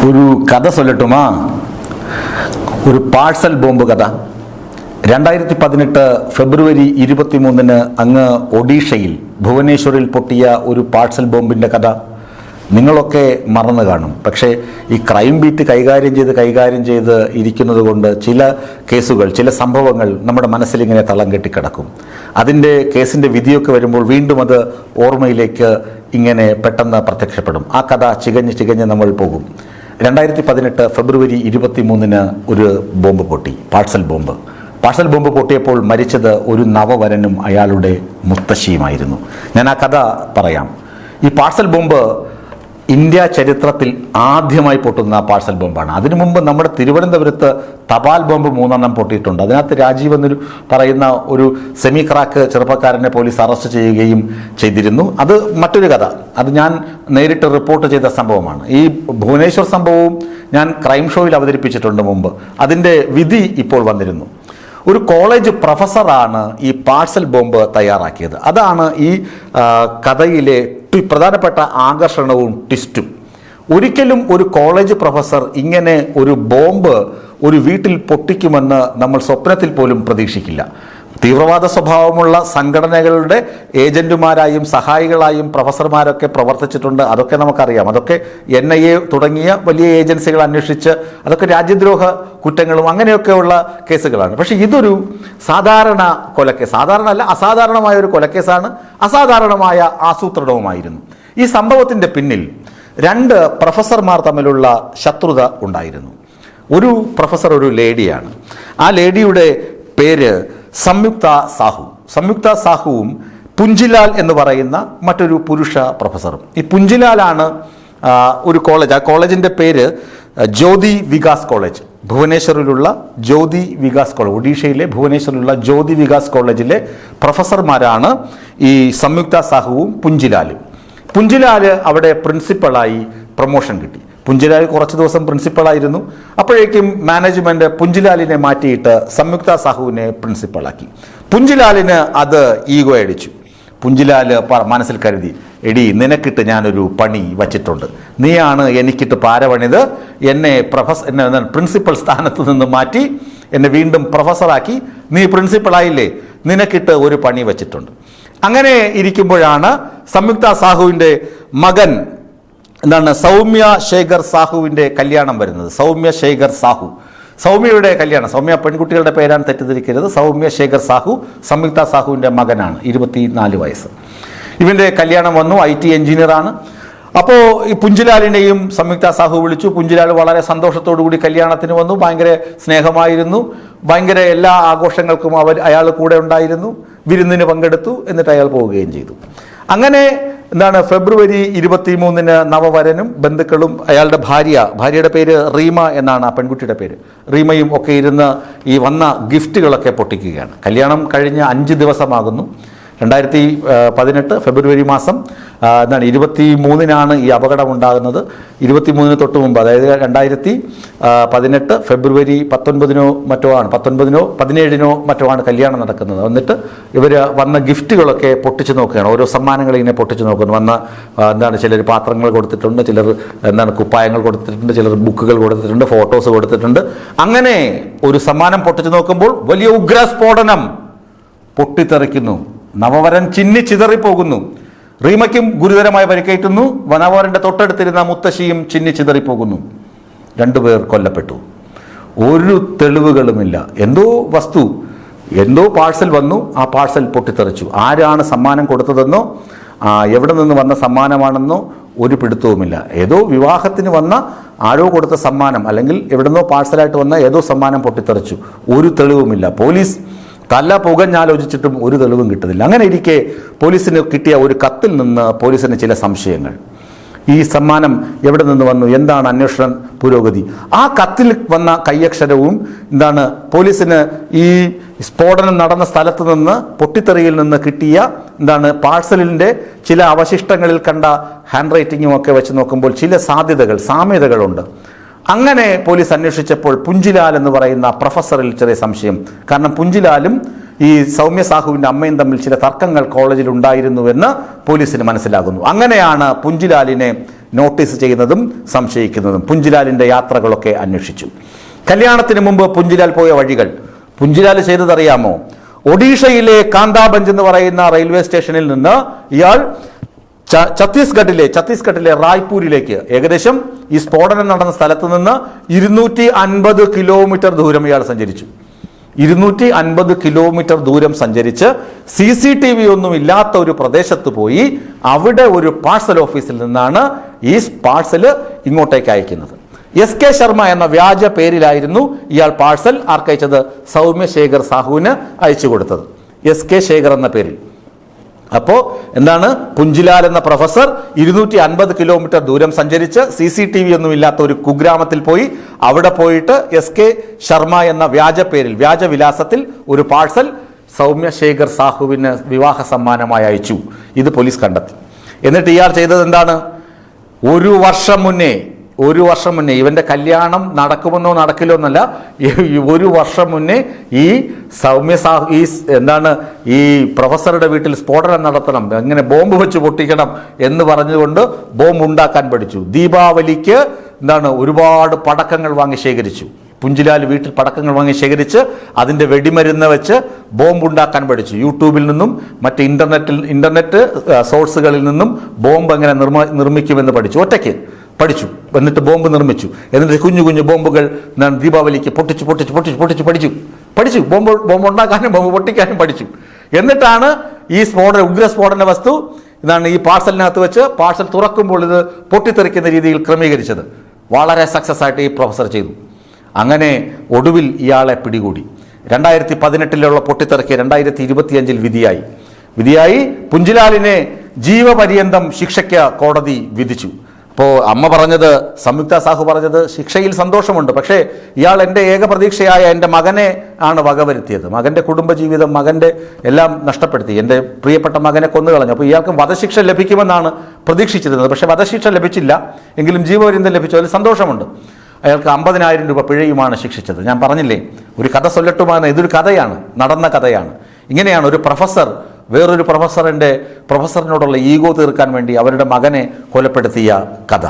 ഒരു കഥ சொல்லட்டுமா? ഒരു പാഴ്സൽ ബോംബ് കഥ. 2018 ഫെബ്രുവരി 23 അങ്ങ് ഒഡീഷയിൽ ഭുവനേശ്വറിൽ പൊട്ടിയ ഒരു പാഴ്സൽ ബോംബിൻ്റെ കഥ നിങ്ങളൊക്കെ മറന്നു കാണും. പക്ഷേ ഈ ക്രൈം ബീറ്റ് കൈകാര്യം ചെയ്ത് ഇരിക്കുന്നത് കൊണ്ട് ചില കേസുകൾ, ചില സംഭവങ്ങൾ നമ്മുടെ മനസ്സിലിങ്ങനെ തളം കെട്ടിക്കിടക്കും. അതിൻ്റെ കേസിൻ്റെ വിധിയൊക്കെ വരുമ്പോൾ വീണ്ടും അത് ഓർമ്മയിലേക്ക് ഇങ്ങനെ പെട്ടെന്ന് പ്രത്യക്ഷപ്പെടും. ആ കഥ ചികഞ്ഞ് നമ്മൾ പോകും. 2018 ഫെബ്രുവരി 23 ഒരു ബോംബ് പൊട്ടി, പാഴ്സൽ ബോംബ് പൊട്ടിയപ്പോൾ മരിച്ചത് ഒരു നവവരനും അയാളുടെ മുത്തശ്ശിയുമായിരുന്നു. ഞാൻ ആ കഥ പറയാം. ഈ പാഴ്സൽ ബോംബ് ഇന്ത്യ ചരിത്രത്തിൽ ആദ്യമായി പൊട്ടുന്ന പാഴ്സൽ ബോംബാണ്. അതിനു മുമ്പ് നമ്മുടെ തിരുവനന്തപുരത്ത് തപാൽ ബോംബ് 3 പൊട്ടിയിട്ടുണ്ട്. അതിനകത്ത് രാജീവ് എന്നൊരു പറയുന്ന ഒരു സെമി ക്രാക്ക് ചെറുപ്പക്കാരനെ പോലീസ് അറസ്റ്റ് ചെയ്യുകയും ചെയ്തിരുന്നു. അത് മറ്റൊരു കഥ. അത് ഞാൻ നേരിട്ട് റിപ്പോർട്ട് ചെയ്ത സംഭവമാണ്. ഈ ഭുവനേശ്വർ സംഭവവും ഞാൻ ക്രൈം ഷോയിൽ അവതരിപ്പിച്ചിട്ടുണ്ട് മുമ്പ്. അതിൻ്റെ വിധി ഇപ്പോൾ വന്നിരുന്നു. ഒരു കോളേജ് പ്രൊഫസറാണ് ഈ പാഴ്സൽ ബോംബ് തയ്യാറാക്കിയത്. അതാണ് ഈ കഥയിലെ പ്രധാനപ്പെട്ട ആകർഷണവും ട്വിസ്റ്റും. ഒരിക്കലും ഒരു കോളേജ് പ്രൊഫസർ ഇങ്ങനെ ഒരു ബോംബ് ഒരു വീട്ടിൽ പൊട്ടിക്കുമെന്ന് നമ്മൾ സ്വപ്നത്തിൽ പോലും പ്രതീക്ഷിക്കില്ല. തീവ്രവാദ സ്വഭാവമുള്ള സംഘടനകളുടെ ഏജന്റുമാരായും സഹായികളായും പ്രൊഫസർമാരൊക്കെ പ്രവർത്തിച്ചിട്ടുണ്ട്. അതൊക്കെ നമുക്കറിയാം. അതൊക്കെ NIA തുടങ്ങിയ വലിയ ഏജൻസികൾ അന്വേഷിച്ച് അതൊക്കെ രാജ്യദ്രോഹ കുറ്റങ്ങളും അങ്ങനെയൊക്കെയുള്ള കേസുകളാണ്. പക്ഷേ ഇതൊരു സാധാരണ കൊലക്കേസ്, അസാധാരണമായ ഒരു കൊലക്കേസാണ്. അസാധാരണമായ ആസൂത്രണവുമായിരുന്നു. ഈ സംഭവത്തിൻ്റെ പിന്നിൽ 2 പ്രൊഫസർമാർ തമ്മിലുള്ള ശത്രുത ഉണ്ടായിരുന്നു. ഒരു പ്രൊഫസർ ഒരു ലേഡിയാണ്. ആ ലേഡിയുടെ പേര് സംയുക്ത സാഹുവും പുഞ്ചിലാൽ എന്ന് പറയുന്ന മറ്റൊരു പുരുഷ പ്രൊഫസറും. ഈ പുഞ്ചിലാലാണ് ഒരു കോളേജ്, ആ കോളേജിൻ്റെ പേര് ജ്യോതി വികാസ് കോളേജ്, ഭുവനേശ്വറിലുള്ള ജ്യോതി വികാസ് കോളേജ്, ഒഡീഷയിലെ ഭുവനേശ്വറിലുള്ള ജ്യോതി വികാസ് കോളേജിലെ പ്രൊഫസർമാരാണ് ഈ സംയുക്ത സാഹുവും പുഞ്ചിലാലും. പുഞ്ചിലാല് അവിടെ പ്രിൻസിപ്പളായി പ്രൊമോഷൻ കിട്ടി. പുഞ്ചിലാൽ കുറച്ച് ദിവസം പ്രിൻസിപ്പളായിരുന്നു. അപ്പോഴേക്കും മാനേജ്മെൻറ്റ് പുഞ്ചിലാലിനെ മാറ്റിയിട്ട് സംയുക്ത സാഹുവിനെ പ്രിൻസിപ്പളാക്കി. പുഞ്ചിലാലിന് അത് ഈഗോ അടിച്ചു. പുഞ്ചിലാൽ മനസ്സിൽ കരുതി, എടി നിനക്കിട്ട് ഞാനൊരു പണി വച്ചിട്ടുണ്ട്, നീയാണ് എനിക്കിട്ട് പാരപണിത്, എന്നെ പ്രിൻസിപ്പൽ സ്ഥാനത്ത് നിന്ന് മാറ്റി എന്നെ വീണ്ടും പ്രൊഫസറാക്കി, നീ പ്രിൻസിപ്പളായില്ലേ, നിനക്കിട്ട് ഒരു പണി വച്ചിട്ടുണ്ട്. അങ്ങനെ ഇരിക്കുമ്പോഴാണ് സംയുക്ത സാഹുവിൻ്റെ മകൻ സൗമ്യ ശേഖർ സാഹുവിൻ്റെ കല്യാണം വരുന്നത്. സൗമ്യയുടെ കല്യാണം, സൗമ്യ പെൺകുട്ടികളുടെ പേരാണ്, തെറ്റിദ്ധരിക്കരുത്. സൗമ്യ ശേഖർ സാഹു സംയുക്ത സാഹുവിൻ്റെ മകനാണ്, 24 വയസ്സ്. ഇവൻ്റെ കല്യാണം വന്നു. IT എഞ്ചിനീയറാണ്. അപ്പോൾ ഈ പുഞ്ചിലാലിനെയും സംയുക്ത സാഹു വിളിച്ചു. പുഞ്ചിലാൽ വളരെ സന്തോഷത്തോടു കൂടി കല്യാണത്തിന് വന്നു. ഭയങ്കര സ്നേഹമായിരുന്നു. ഭയങ്കര എല്ലാ ആഘോഷങ്ങൾക്കും അയാൾ കൂടെ ഉണ്ടായിരുന്നു. വിരുന്നിന് പങ്കെടുത്തു. എന്നിട്ട് അയാൾ പോവുകയും ചെയ്തു. അങ്ങനെ ഫെബ്രുവരി 23 നവവരനും ബന്ധുക്കളും അയാളുടെ ഭാര്യയുടെ പേര് റീമ എന്നാണ് ആ പെൺകുട്ടിയുടെ പേര്, റീമയും ഒക്കെ ഇരുന്ന് ഈ വന്ന ഗിഫ്റ്റുകളൊക്കെ പൊട്ടിക്കുകയാണ്. കല്യാണം കഴിഞ്ഞ് 5 ദിവസമാകുന്നു. 2018 ഫെബ്രുവരി മാസം 23 ഈ അപകടം ഉണ്ടാകുന്നത്. 23 തൊട്ട് മുമ്പ്, അതായത് 2018 ഫെബ്രുവരി 19 മറ്റോ ആണ്, 17 മറ്റോ ആണ് കല്യാണം നടക്കുന്നത്. എന്നിട്ട് ഇവർ വന്ന ഗിഫ്റ്റുകളൊക്കെ പൊട്ടിച്ചു നോക്കുകയാണ്. ഓരോ സമ്മാനങ്ങൾ ഇങ്ങനെ പൊട്ടിച്ചു നോക്കുന്നു. ചിലർ പാത്രങ്ങൾ കൊടുത്തിട്ടുണ്ട്, ചിലർ കുപ്പായങ്ങൾ കൊടുത്തിട്ടുണ്ട്, ചിലർ ബുക്കുകൾ കൊടുത്തിട്ടുണ്ട്, ഫോട്ടോസ് കൊടുത്തിട്ടുണ്ട്. അങ്ങനെ ഒരു സമ്മാനം പൊട്ടിച്ചു നോക്കുമ്പോൾ വലിയ ഉഗ്രസ്ഫോടനം പൊട്ടിത്തെറിക്കുന്നു. നവവരൻ ചിതറിപ്പോകുന്നു. റീമയ്ക്കും ഗുരുതരമായി പരിക്കേറ്റുന്നു. നവവരൻ്റെ തൊട്ടടുത്തിരുന്ന മുത്തശ്ശിയും ചിതറിപ്പോകുന്നു. 2 പേർ കൊല്ലപ്പെട്ടു. ഒരു തെളിവുകളുമില്ല. എന്തോ പാഴ്സൽ വന്നു. ആ പാഴ്സൽ പൊട്ടിത്തെറിച്ചു. ആരാണ് സമ്മാനം കൊടുത്തതെന്നോ എവിടെ നിന്ന് വന്ന സമ്മാനമാണെന്നോ ഒരു പിടുത്തവുമില്ല. ഏതോ വിവാഹത്തിന് വന്ന ആരോ കൊടുത്ത സമ്മാനം, അല്ലെങ്കിൽ എവിടെന്നോ പാഴ്സലായിട്ട് വന്ന ഏതോ സമ്മാനം പൊട്ടിത്തെറിച്ചു. ഒരു തെളിവുമില്ല. പോലീസ് തല പുകഞ്ഞാലോചിച്ചിട്ടും ഒരു തെളിവും കിട്ടുന്നില്ല. അങ്ങനെ ഇരിക്കെ പോലീസിന് കിട്ടിയ ഒരു കത്തിൽ നിന്ന് പോലീസിന് ചില സംശയങ്ങൾ. ഈ സമ്മാനം എവിടെ നിന്ന് വന്നു, എന്താണ് അന്വേഷണ പുരോഗതി? ആ കത്തിൽ വന്ന കൈയക്ഷരവും പോലീസിന് ഈ സ്ഫോടനം നടന്ന സ്ഥലത്ത് നിന്ന്, പൊട്ടിത്തെറിയിൽ നിന്ന് കിട്ടിയ പാഴ്സലിൻ്റെ ചില അവശിഷ്ടങ്ങളിൽ കണ്ട ഹാൻഡ് റൈറ്റിങ്ങും ഒക്കെ വെച്ച് നോക്കുമ്പോൾ ചില സാമ്യതകളുണ്ട്. അങ്ങനെ പോലീസ് അന്വേഷിച്ചപ്പോൾ പുഞ്ചിലാൽ എന്ന് പറയുന്ന പ്രൊഫസറിൽ ചെറിയ സംശയം. കാരണം പുഞ്ചിലാലും ഈ സൗമ്യ സാഹുവിൻ്റെ അമ്മയും തമ്മിൽ ചില തർക്കങ്ങൾ കോളേജിൽ ഉണ്ടായിരുന്നുവെന്ന് പോലീസിന് മനസ്സിലാകുന്നു. അങ്ങനെയാണ് പുഞ്ചിലാലിനെ നോട്ടീസ് ചെയ്യുന്നതും സംശയിക്കുന്നതും. പുഞ്ചിലാലിൻ്റെ യാത്രകളൊക്കെ അന്വേഷിച്ചു. കല്യാണത്തിന് മുമ്പ് പുഞ്ചിലാൽ പോയ വഴികൾ. പുഞ്ചിലാൽ ചെയ്തതറിയാമോ? ഒഡീഷയിലെ കാന്താബഞ്ച് എന്ന് പറയുന്ന റെയിൽവേ സ്റ്റേഷനിൽ നിന്ന് ഇയാൾ ഛത്തീസ്ഗഡിലെ റായ്പൂരിലേക്ക്, ഏകദേശം ഈ സ്ഫോടനം നടന്ന സ്ഥലത്ത് നിന്ന് 250 കിലോമീറ്റർ ദൂരം ഇയാൾ സഞ്ചരിച്ചു. 250 കിലോമീറ്റർ ദൂരം സഞ്ചരിച്ച് CCTV ഒന്നും ഇല്ലാത്ത ഒരു പ്രദേശത്ത് പോയി അവിടെ ഒരു പാഴ്സൽ ഓഫീസിൽ നിന്നാണ് ഈ പാഴ്സല് ഇങ്ങോട്ടേക്ക് അയക്കുന്നത്. SK ശർമ്മ എന്ന വ്യാജ പേരിലായിരുന്നു ഇയാൾ പാഴ്സൽ ആർക്കയച്ചത്? സൗമ്യശേഖർ സാഹുവിന് അയച്ചു കൊടുത്തത്, SK ശേഖർ എന്ന പേരിൽ. അപ്പോൾ എന്താണ്, പുഞ്ചിലാൽ എന്ന പ്രൊഫസർ 250 കിലോമീറ്റർ ദൂരം സഞ്ചരിച്ച് CCTV ഒന്നും ഇല്ലാത്ത ഒരു കുഗ്രാമത്തിൽ പോയി അവിടെ പോയിട്ട് SK ശർമ്മ എന്ന വ്യാജ പേരിൽ, വ്യാജ വിലാസത്തിൽ ഒരു പാഴ്സൽ സൗമ്യശേഖർ സാഹുവിന് വിവാഹ സമ്മാനമായി അയച്ചു. ഇത് പോലീസ് കണ്ടെത്തി. എന്നിട്ട് ഇയാൾ ചെയ്തത് എന്താണ്? ഒരു വർഷം മുന്നേ ഇവന്റെ കല്യാണം നടക്കുമെന്നോ നടക്കില്ലോ എന്നല്ല, ഒരു വർഷം മുന്നേ ഈ ഈ പ്രൊഫസറുടെ വീട്ടിൽ സ്ഫോടനം നടത്തണം, എങ്ങനെ ബോംബ് വെച്ച് പൊട്ടിക്കണം എന്ന് പറഞ്ഞുകൊണ്ട് ബോംബ് ഉണ്ടാക്കാൻ പഠിച്ചു. ദീപാവലിക്ക് ഒരുപാട് പടക്കങ്ങൾ വാങ്ങി ശേഖരിച്ചു. പുഞ്ചിലാൽ വീട്ടിൽ പടക്കങ്ങൾ വാങ്ങി ശേഖരിച്ച് അതിൻ്റെ വെടിമരുന്ന് വെച്ച് ബോംബ് ഉണ്ടാക്കാൻ പഠിച്ചു. യൂട്യൂബിൽ നിന്നും മറ്റ് ഇന്റർനെറ്റ് സോഴ്സുകളിൽ നിന്നും ബോംബ് എങ്ങനെ നിർമ്മിക്കുമെന്ന് പഠിച്ചു. ഒറ്റയ്ക്ക് പഠിച്ചു. എന്നിട്ട് ബോംബ് നിർമ്മിച്ചു. എന്നിട്ട് കുഞ്ഞു കുഞ്ഞു ബോംബുകൾ ദീപാവലിക്ക് പൊട്ടിച്ച് പഠിച്ചു. ബോംബ് ഉണ്ടാക്കാനും ബോംബ് പൊട്ടിക്കാനും പഠിച്ചു. എന്നിട്ടാണ് ഈ ഉഗ്രസ്ഫോടന വസ്തു ഈ പാഴ്സലിനകത്ത് വെച്ച് പാഴ്സൽ തുറക്കുമ്പോൾ ഇത് പൊട്ടിത്തെറിക്കുന്ന രീതിയിൽ ക്രമീകരിച്ചത്. വളരെ സക്സസ് ആയിട്ട് ഈ പ്രൊഫസർ ചെയ്തു. അങ്ങനെ ഒടുവിൽ ഇയാളെ പിടികൂടി. 2018 പൊട്ടിത്തെറിക്ക് 2025 വിധിയായി. പുഞ്ചിലാലിനെ ജീവപര്യന്തം ശിക്ഷയ്ക്ക് കോടതി വിധിച്ചു. അപ്പോൾ അമ്മ പറഞ്ഞത്, സംയുക്ത സാഹു പറഞ്ഞത്, ശിക്ഷയിൽ സന്തോഷമുണ്ട്, പക്ഷേ ഇയാൾ എൻ്റെ ഏക പ്രതീക്ഷയായ എൻ്റെ മകനെ ആണ് വകവരുത്തിയത്. മകൻ്റെ കുടുംബജീവിതം, മകൻ്റെ എല്ലാം നഷ്ടപ്പെടുത്തി. എൻ്റെ പ്രിയപ്പെട്ട മകനെ കൊന്നുകളഞ്ഞു. അപ്പോൾ ഇയാൾക്ക് വധശിക്ഷ ലഭിക്കുമെന്നാണ് പ്രതീക്ഷിച്ചിരുന്നത്. പക്ഷേ വധശിക്ഷ ലഭിച്ചില്ല, എങ്കിലും ജീവപര്യന്തം ലഭിച്ചു. അതിൽ സന്തോഷമുണ്ട്. അയാൾക്ക് 50,000 രൂപ പിഴയുമാണ് ശിക്ഷിച്ചത്. ഞാൻ പറഞ്ഞില്ലേ, ഒരു കഥ ചൊല്ലട്ടുമാണ്. ഇതൊരു കഥയാണ്, നടന്ന കഥയാണ്. ഇങ്ങനെയാണ് ഒരു പ്രൊഫസർ വേറൊരു പ്രൊഫസറിനോടുള്ള ഈഗോ തീർക്കാൻ വേണ്ടി അവരുടെ മകനെ കൊലപ്പെടുത്തിയ കഥ.